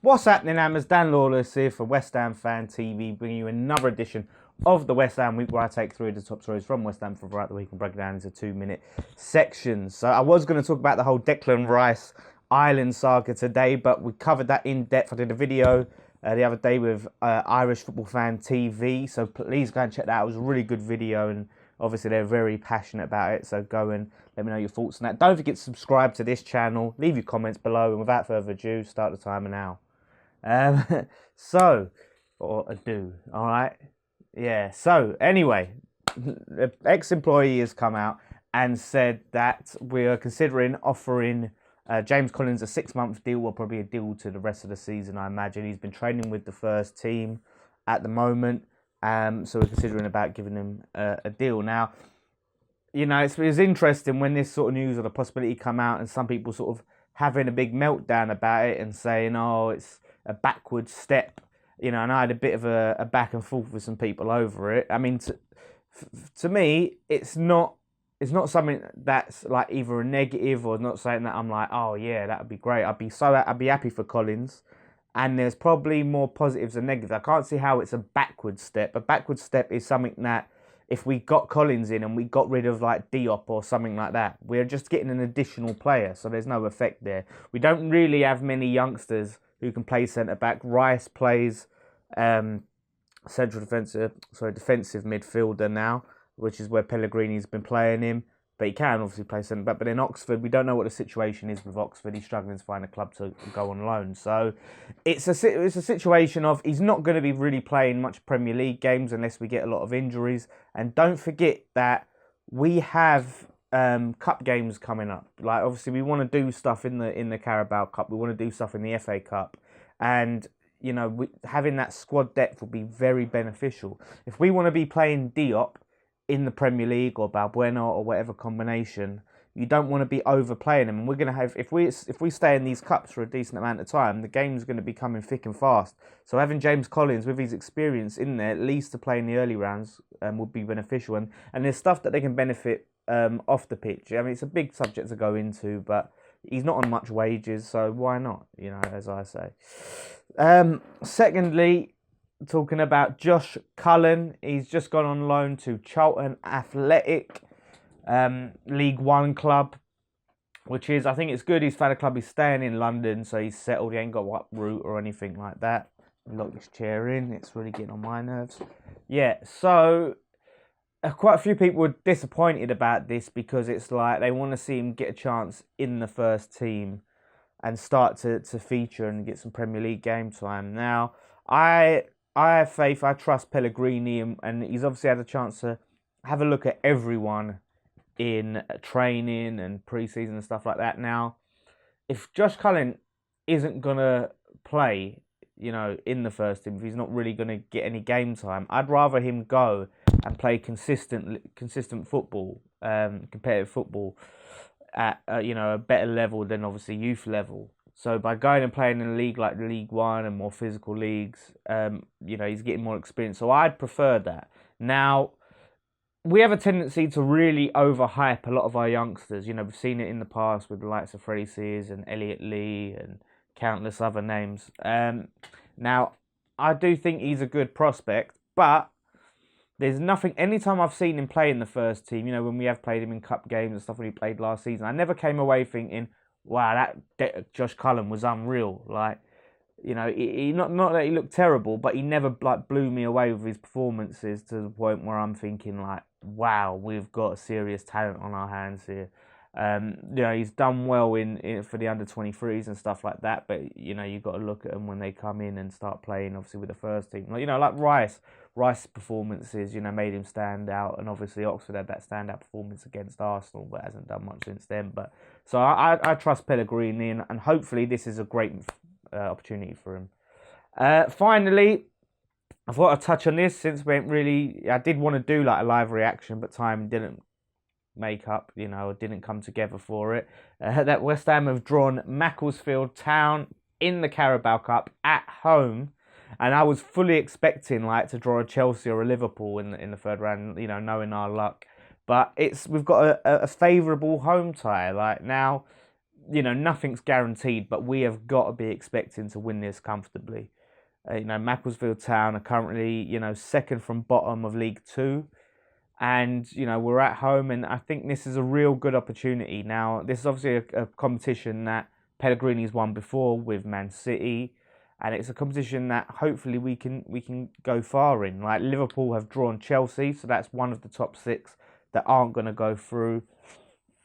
What's happening, Hammers? Dan Lawless here for West Ham Fan TV, bringing you another edition of the West Ham Week, where I take three of the top stories from West Ham for throughout the week and break it down into 2-minute sections. So I was going to talk about the whole Declan Rice Ireland saga today, but we covered that in depth. I did a video the other day with Irish Football Fan TV, so please go and check that out. It was a really good video, and obviously they're very passionate about it, so go and let me know your thoughts on that. Don't forget to subscribe to this channel, leave your comments below, and without further ado, start the timer now. Alright? Yeah, so anyway, the ex-employee has come out and said that we are considering offering James Collins a 6-month deal, or probably a deal to the rest of the season, I imagine. He's been training with the first team at the moment, so we're considering about giving him a deal. Now, you know, it was interesting when this sort of news or the possibility come out, and some people sort of having a big meltdown about it and saying, oh, it's a backward step, you know, and I had a bit of a back and forth with some people over it. I mean, to me, it's not something that's like either a negative or not something that I'm like, oh yeah, that would be great. I'd be happy for Collins, and there's probably more positives than negatives. I can't see how it's a backward step. A backward step is something that if we got Collins in and we got rid of like Diop or something like that, we're just getting an additional player, so there's no effect there. We don't really have many youngsters who can play centre back. Rice plays defensive midfielder now, which is where Pellegrini's been playing him. But he can obviously play centre back. But in Oxford, we don't know what the situation is with Oxford. He's struggling to find a club to go on loan. So it's a situation of he's not going to be really playing much Premier League games unless we get a lot of injuries. And don't forget that we have cup games coming up. Like, obviously we want to do stuff in the Carabao Cup. We want to do stuff in the FA Cup. And you know, having that squad depth will be very beneficial. If we want to be playing Diop in the Premier League or Balbuena or whatever combination, you don't want to be overplaying them. And we're going to have, if we stay in these cups for a decent amount of time, the game's going to be coming thick and fast. So having James Collins with his experience in there, at least to play in the early rounds, would be beneficial. And there's stuff that they can benefit off the pitch. I mean, it's a big subject to go into, but he's not on much wages, so why not? You know, as I say. Secondly, talking about Josh Cullen, he's just gone on loan to Charlton Athletic, League One club, which is, I think it's good. He's found a club. He's staying in London, so he's settled. He ain't got what route or anything like that. Lock this chair in. It's really getting on my nerves. Yeah, so quite a few people were disappointed about this because it's like they want to see him get a chance in the first team and start to feature and get some Premier League game time. Now, I have faith, I trust Pellegrini, and he's obviously had a chance to have a look at everyone in training and pre-season and stuff like that. Now, if Josh Cullen isn't going to play, you know, in the first team, if he's not really going to get any game time, I'd rather him go and play consistent football, competitive football, at you know, a better level than obviously youth level. So by going and playing in a league like League One and more physical leagues, you know, he's getting more experience. So I'd prefer that. Now, we have a tendency to really overhype a lot of our youngsters. You know, we've seen it in the past with the likes of Freddie Sears and Elliot Lee and countless other names. Now, I do think he's a good prospect, but there's nothing, anytime I've seen him play in the first team, you know, when we have played him in cup games and stuff when he played last season, I never came away thinking, wow, that Josh Cullen was unreal. Like, you know, he not that he looked terrible, but he never like blew me away with his performances to the point where I'm thinking like, wow, we've got a serious talent on our hands here. You know, he's done well in for the under-23s and stuff like that, but you know, you've got to look at them when they come in and start playing, obviously, with the first team. Like, you know, like Rice's performances, you know, made him stand out, and obviously Oxford had that standout performance against Arsenal, but hasn't done much since then. But so I trust Pellegrini, and hopefully this is a great opportunity for him. Finally, I thought I'd touch on this since we ain't really. I did want to do like a live reaction, but time didn't make up, you know, didn't come together for it. That West Ham have drawn Macclesfield Town in the Carabao Cup at home, and I was fully expecting like to draw a Chelsea or a Liverpool in the third round, you know, knowing our luck. But we've got a favourable home tie. Like now, nothing's guaranteed, but we have got to be expecting to win this comfortably. Macclesfield Town are currently, second from bottom of League Two. And, we're at home, and I think this is a real good opportunity. Now, this is obviously a competition that Pellegrini's won before with Man City, and it's a competition that hopefully we can go far in. Like, Liverpool have drawn Chelsea, so that's one of the top 6 that aren't going to go through.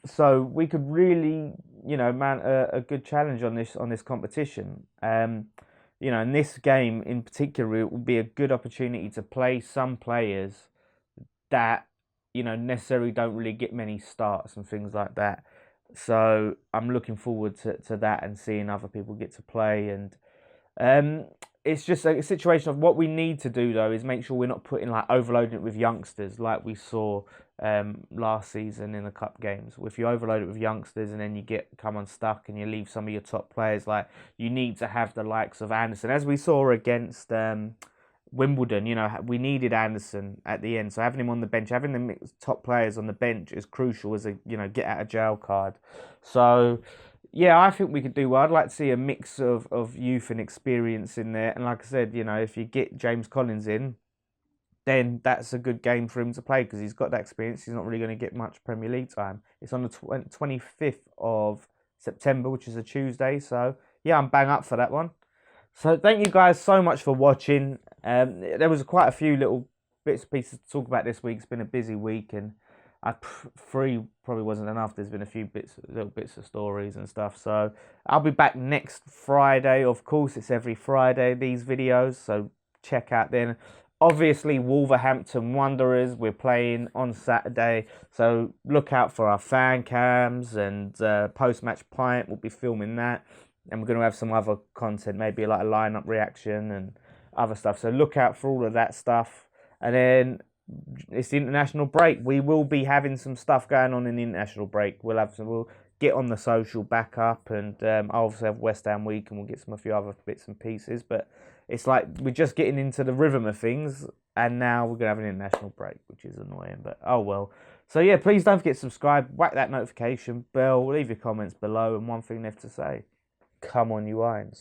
So we could really, mount a good challenge on this competition. In this game in particular, it will be a good opportunity to play some players that necessarily don't really get many starts and things like that. So I'm looking forward to that and seeing other people get to play. And it's just a situation of what we need to do, though, is make sure we're not overloading it with youngsters like we saw last season in the cup games. If you overload it with youngsters and then you come unstuck and you leave some of your top players, you need to have the likes of Anderson, as we saw against Wimbledon. We needed Anderson at the end, so having him on the bench, having the top players on the bench is crucial as a get out of jail card. So yeah, I think we could do well. I'd like to see a mix of youth and experience in there, and like I said, if you get James Collins in, then that's a good game for him to play because he's got that experience. He's not really going to get much Premier League time. It's on the 25th of September, which is a Tuesday, so yeah, I'm bang up for that one. So thank you guys so much for watching. There was quite a few little bits and pieces to talk about this week. It's been a busy week, and 3 probably wasn't enough. There's been a few little bits of stories and stuff. So I'll be back next Friday. Of course, it's every Friday, these videos, so check out then. Obviously, Wolverhampton Wanderers, we're playing on Saturday, so look out for our fan cams and post-match pint. We'll be filming that. And we're going to have some other content, maybe like a lineup reaction and other stuff. So look out for all of that stuff. And then it's the international break. We will be having some stuff going on in the international break. We'll get on the social back up, and I'll obviously have West Ham week, and we'll get a few other bits and pieces. But it's like we're just getting into the rhythm of things, and now we're going to have an international break, which is annoying. But oh well. So yeah, please don't forget to subscribe, whack that notification bell, leave your comments below, and one thing left to say. Come on, you irons.